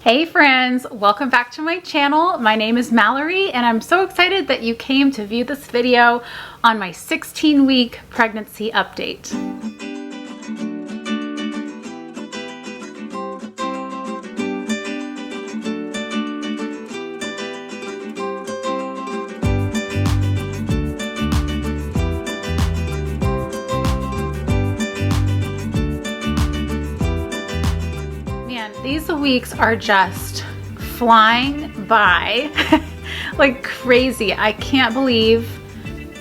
Hey friends, welcome back to my channel. My name is Mallory and I'm so excited that you came to view this video on my 16-week pregnancy update. These weeks are just flying by like crazy. I can't believe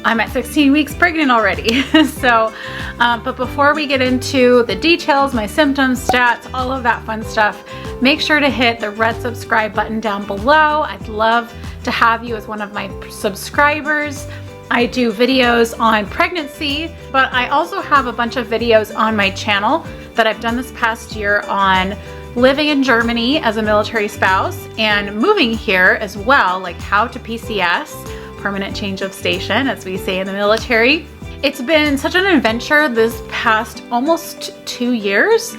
I'm at 16 weeks pregnant already. But before we get into the details, my symptoms, stats, all of that fun stuff, make sure to hit the red subscribe button down below. I'd love to have you as one of my subscribers. I do videos on pregnancy, but I also have a bunch of videos on my channel that I've done this past year on living in Germany as a military spouse and moving here as well, like how to PCS, permanent change of station, as we say in the military. It's been such an adventure this past almost 2 years,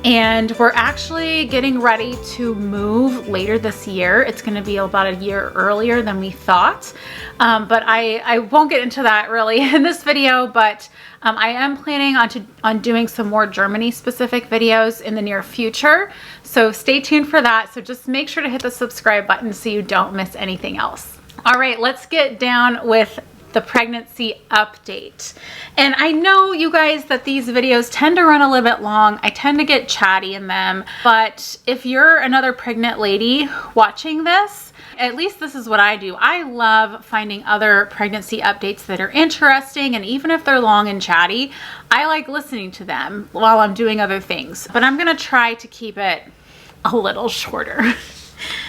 and we're actually getting ready to move later this year. It's going to be about a year earlier than we thought, but I won't get into that really in this video, but I am planning on doing some more Germany specific videos in the near future, so stay tuned for that. So just make sure to hit the subscribe button so you don't miss anything else. All right, let's get down with the pregnancy update. And I know you guys that these videos tend to run a little bit long. I tend to get chatty in them, but if you're another pregnant lady watching this, at least this is what I do. I love finding other pregnancy updates that are interesting, and even if they're long and chatty, I like listening to them while I'm doing other things. But I'm gonna try to keep it a little shorter.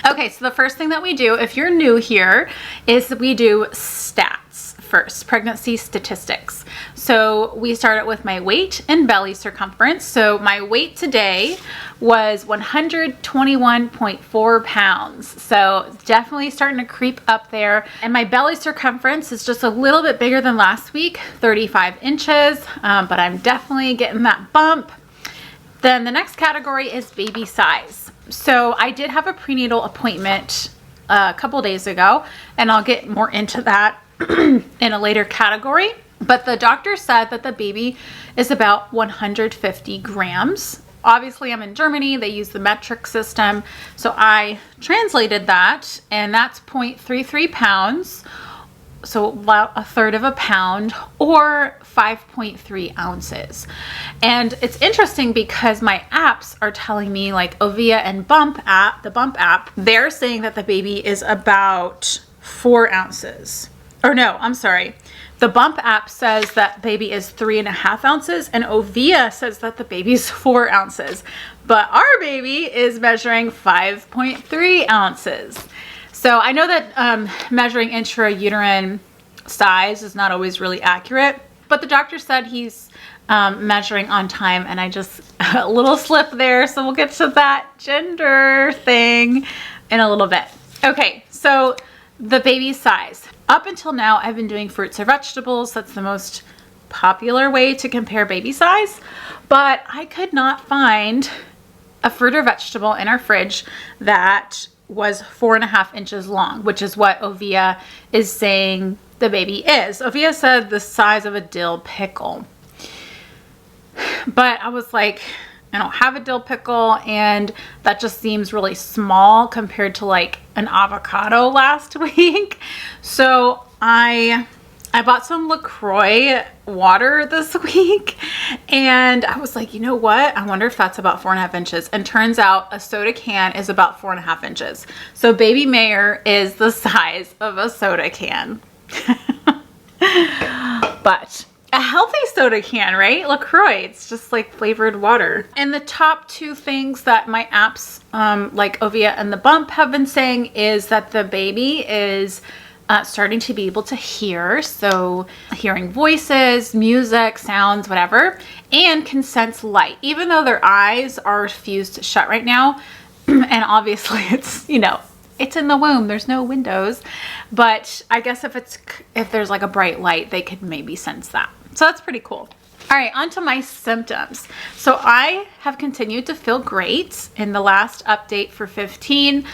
Okay, so the first thing that we do, if you're new here, is that we do stats first, pregnancy statistics. So we started with my weight and belly circumference. So my weight today was 121.4 pounds. So definitely starting to creep up there. And my belly circumference is just a little bit bigger than last week, 35 inches, but I'm definitely getting that bump. Then the next category is baby size. So I did have a prenatal appointment a couple days ago, and I'll get more into that in a later category. But the doctor said that the baby is about 150 grams. Obviously, I'm in Germany. They use the metric system. So I translated that, and that's 0.33 pounds. So about a third of a pound, or 5.3 ounces. And it's interesting because my apps are telling me, like Ovia and Bump app, the Bump app, they're saying that the baby is about 4 ounces. Or no, I'm sorry. The Bump app says that baby is 3.5 ounces, and Ovia says that the baby's 4 ounces. But our baby is measuring 5.3 ounces. So I know that measuring intrauterine size is not always really accurate, but the doctor said he's measuring on time, and I just, a little slip there, so we'll get to that gender thing in a little bit. Okay, so the baby size. Up until now, I've been doing fruits or vegetables. That's the most popular way to compare baby size, but I could not find a fruit or vegetable in our fridge that was 4.5 inches long, which is what Ovia is saying the baby is. Ovia said the size of a dill pickle. But I was like, I don't have a dill pickle, and that just seems really small compared to like an avocado last week. So I bought some LaCroix water this week, and I was like, you know what? I wonder if that's about 4.5 inches. And turns out a soda can is about 4.5 inches. So baby Mayer is the size of a soda can. But a healthy soda can, right? LaCroix, it's just like flavored water. And the top two things that my apps, like Ovia and the Bump, have been saying is that the baby is starting to be able to hear, so hearing voices, music, sounds, whatever, and can sense light, even though their eyes are fused shut right now. And obviously it's, you know, it's in the womb, there's no windows, but I guess if there's like a bright light, they could maybe sense that. So that's pretty cool. All right, on to my symptoms. So I have continued to feel great. In the last update for 15,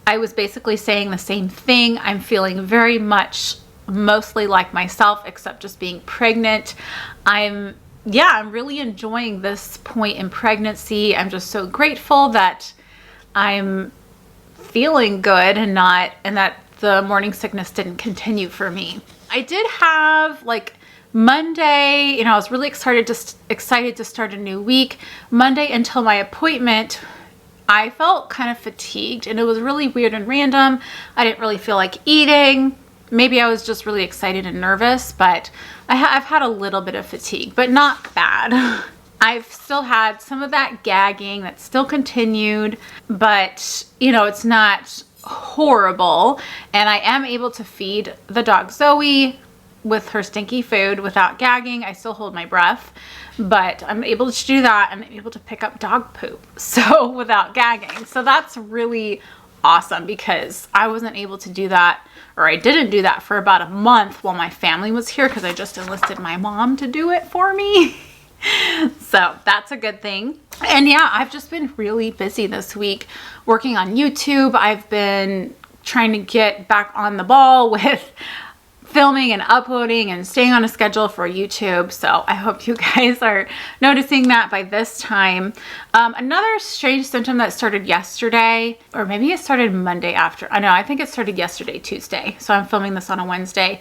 I was basically saying the same thing. I'm feeling very much mostly like myself, except just being pregnant. I'm really enjoying this point in pregnancy. I'm just so grateful that I'm feeling good and that the morning sickness didn't continue for me. I did have like Monday, I was really excited to start a new week. Monday until my appointment, I felt kind of fatigued and it was really weird and random. I didn't really feel like eating. Maybe I was just really excited and nervous, but I've had a little bit of fatigue, but not bad. I've still had some of that gagging that still continued, but it's not horrible. And I am able to feed the dog Zoe with her stinky food without gagging. I still hold my breath, but I'm able to do that and I'm able to pick up dog poop, so without gagging. So that's really awesome because I wasn't able to do that, or I didn't do that for about a month while my family was here because I just enlisted my mom to do it for me. So that's a good thing. And yeah, I've just been really busy this week working on YouTube. I've been trying to get back on the ball with filming and uploading and staying on a schedule for YouTube. So I hope you guys are noticing that by this time. Another strange symptom that started yesterday, or maybe it started Monday after. I think it started yesterday, Tuesday. So I'm filming this on a Wednesday.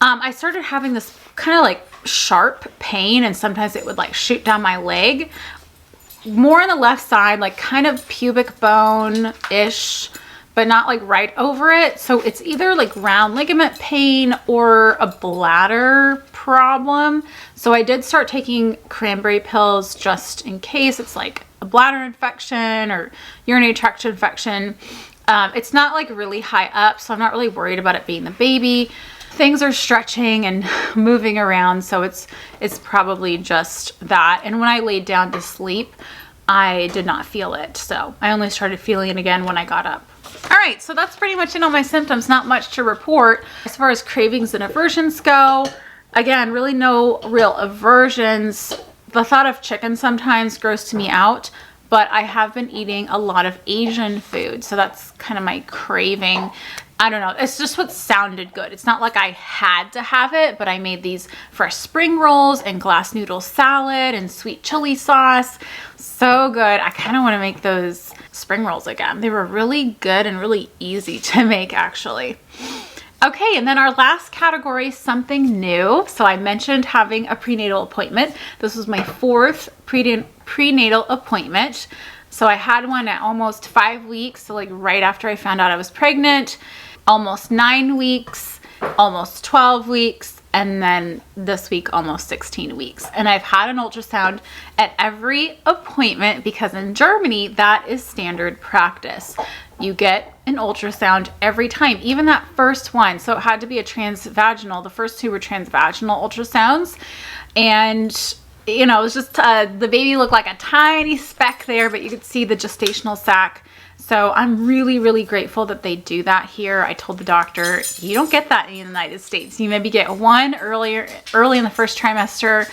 I started having this kind of like sharp pain, and sometimes it would like shoot down my leg, more on the left side, like kind of pubic bone-ish, but not like right over it. So it's either like round ligament pain or a bladder problem. So I did start taking cranberry pills just in case it's like a bladder infection or urinary tract infection. It's not like really high up, so I'm not really worried about it being the baby. Things are stretching and moving around, so it's probably just that. And when I laid down to sleep, I did not feel it. So I only started feeling it again when I got up. All right, so that's pretty much it on my symptoms. Not much to report. As far as cravings and aversions go, again, really no real aversions. The thought of chicken sometimes grosses me out, but I have been eating a lot of Asian food. So that's kind of my craving. I don't know. It's just what sounded good. It's not like I had to have it, but I made these fresh spring rolls and glass noodle salad and sweet chili sauce. So good. I kind of want to make those spring rolls again. They were really good and really easy to make, actually. Okay, and then our last category, something new. So I mentioned having a prenatal appointment. This was my 4th prenatal appointment. So I had one at almost 5 weeks, so like right after I found out I was pregnant, almost 9 weeks, almost 12 weeks, and then this week almost 16 weeks. And I've had an ultrasound at every appointment because in Germany, that is standard practice. You get an ultrasound every time, even that first one. So it had to be a transvaginal. The first 2 were transvaginal ultrasounds. And it was just, the baby looked like a tiny speck there, but you could see the gestational sac. So I'm really, really grateful that they do that here. I told the doctor, you don't get that in the United States. You maybe get one early in the first trimester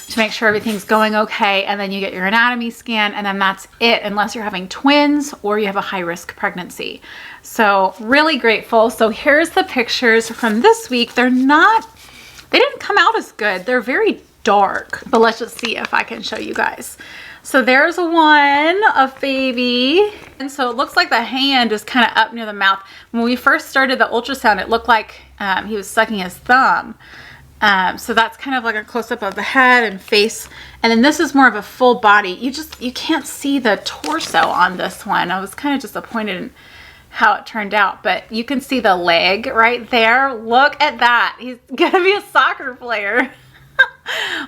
to make sure everything's going okay. And then you get your anatomy scan, and then that's it, unless you're having twins or you have a high-risk pregnancy. So really grateful. So here's the pictures from this week. They didn't come out as good. They're very dark, but let's just see if I can show you guys. So there's one of baby. And so it looks like the hand is kind of up near the mouth. When we first started the ultrasound, it looked like he was sucking his thumb. So that's kind of like a close-up of the head and face. And then this is more of a full body. You can't see the torso on this one. I was kind of disappointed in how it turned out, but you can see the leg right there. Look at that. He's gonna be a soccer player.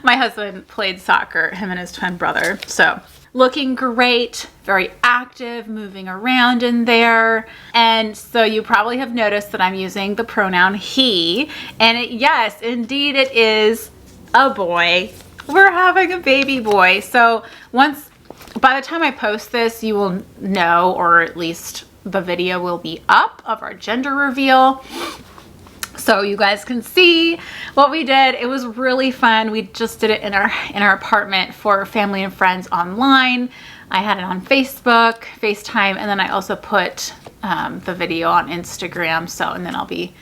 My husband played soccer, him and his twin brother. So looking great, very active, moving around in there. And so you probably have noticed that I'm using the pronoun he. And yes, indeed it is a boy. We're having a baby boy. So by the time I post this, you will know, or at least the video will be up of our gender reveal. so you guys can see what we did. It was really fun. We just did it in our apartment for family and friends online. I had it on Facebook, FaceTime, and then I also put the video on Instagram. So, and then I'll be,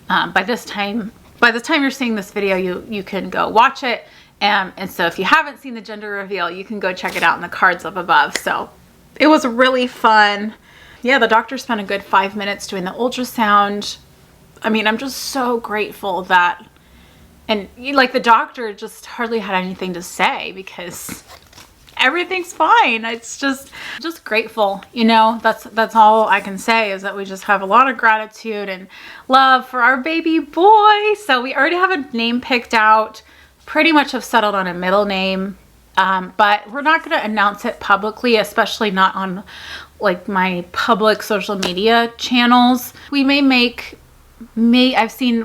by the time you're seeing this video, you can go watch it. And so if you haven't seen the gender reveal, you can go check it out in the cards up above. So it was really fun. Yeah, the doctor spent a good 5 minutes doing the ultrasound. I mean, I'm just so grateful that, and like the doctor just hardly had anything to say because everything's fine. It's just grateful, you know. That's all I can say, is that we just have a lot of gratitude and love for our baby boy. So we already have a name picked out, pretty much have settled on a middle name, but we're not going to announce it publicly, especially not on like my public social media channels. We I've seen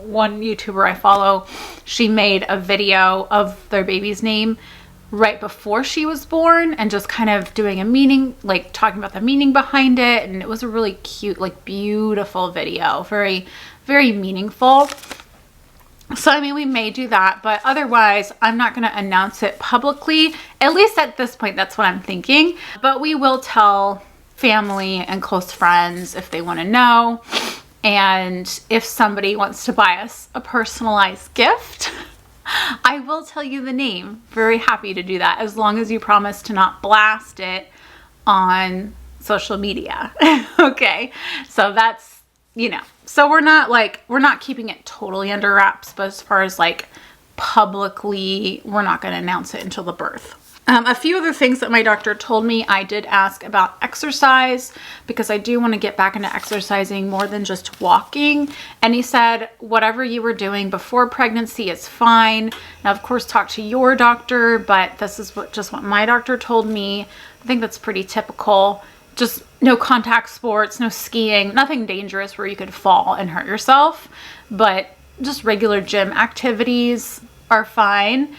one YouTuber I follow, she made a video of their baby's name right before she was born and just kind of doing a meaning, like talking about the meaning behind it. And it was a really cute, like beautiful video, very, very meaningful. So, I mean, we may do that, but otherwise I'm not going to announce it publicly. At least at this point, that's what I'm thinking. But we will tell family and close friends if they want to know. And if somebody wants to buy us a personalized gift, I will tell you the name. Very happy to do that, as long as you promise to not blast it on social media. Okay, so that's, you know, so we're not keeping it totally under wraps, but as far as like publicly, we're not going to announce it until the birth. A few other things that my doctor told me, I did ask about exercise because I do want to get back into exercising more than just walking. And he said, whatever you were doing before pregnancy is fine. Now, of course, talk to your doctor, but this is just what my doctor told me. I think that's pretty typical. Just no contact sports, no skiing, nothing dangerous where you could fall and hurt yourself, but just regular gym activities are fine.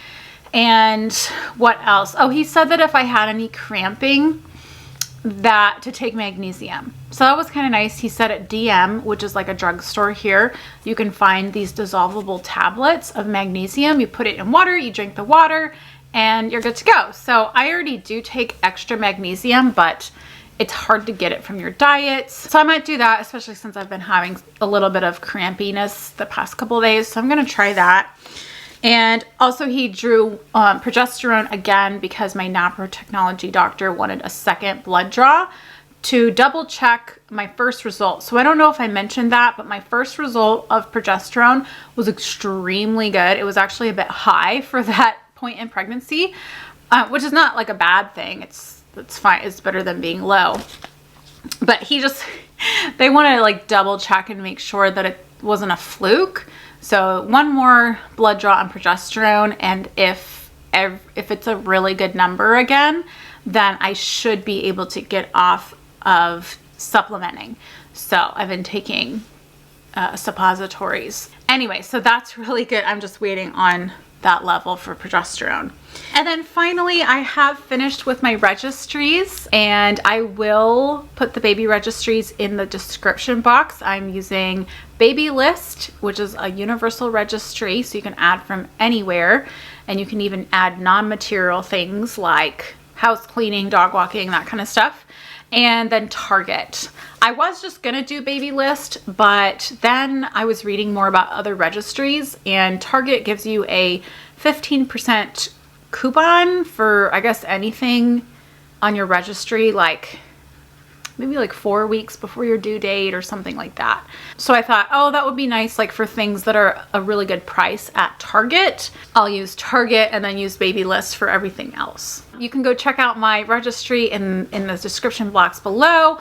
And what else? Oh, he said that if I had any cramping, that to take magnesium. So that was kind of nice. He said at DM, which is like a drugstore here, you can find these dissolvable tablets of magnesium. You put it in water, you drink the water, and you're good to go. So I already do take extra magnesium, but it's hard to get it from your diets. So I might do that, especially since I've been having a little bit of crampiness the past couple of days. So I'm going to try that. And also he drew progesterone again because my nanotechnology doctor wanted a second blood draw to double check my first result. So I don't know if I mentioned that, but my first result of progesterone was extremely good. It was actually a bit high for that point in pregnancy, which is not like a bad thing. It's fine. It's better than being low. But they want to like double check and make sure that it wasn't a fluke. So one more blood draw on progesterone, and if it's a really good number again, then I should be able to get off of supplementing. So I've been taking suppositories. Anyway, so that's really good. I'm just waiting on that level for progesterone. And then finally, I have finished with my registries, and I will put the baby registries in the description box. I'm using Baby List, which is a universal registry, so you can add from anywhere, and you can even add non-material things like house cleaning, dog walking, that kind of stuff. And then Target. I was just gonna do Baby List, but then I was reading more about other registries, and Target gives you a 15% coupon for, I guess, anything on your registry, like maybe like 4 weeks before your due date or something like that. So I thought, oh, that would be nice, like for things that are a really good price at Target. I'll use Target and then use Baby List for everything else. You can go check out my registry in the description box below.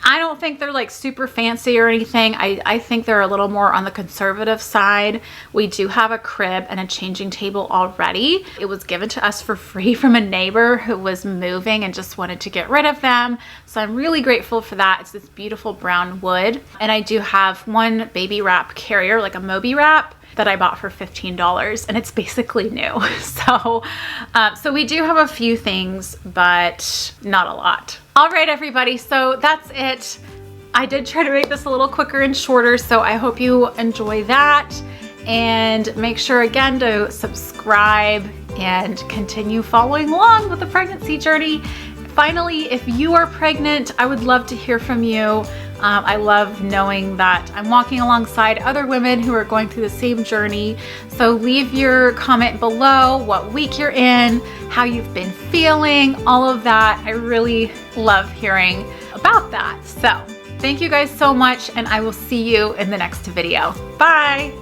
I don't think they're like super fancy or anything. I think they're a little more on the conservative side. We do have a crib and a changing table already. It was given to us for free from a neighbor who was moving and just wanted to get rid of them. So I'm really grateful for that. It's this beautiful brown wood. And I do have one baby wrap carrier, like a Moby wrap, that I bought for $15, and it's basically new. So we do have a few things, but not a lot. All right, everybody, so that's it. I did try to make this a little quicker and shorter, so I hope you enjoy that. And make sure again to subscribe and continue following along with the pregnancy journey. Finally, if you are pregnant, I would love to hear from you. I love knowing that I'm walking alongside other women who are going through the same journey. So leave your comment below, what week you're in, how you've been feeling, all of that. I really love hearing about that. So thank you guys so much, and I will see you in the next video. Bye.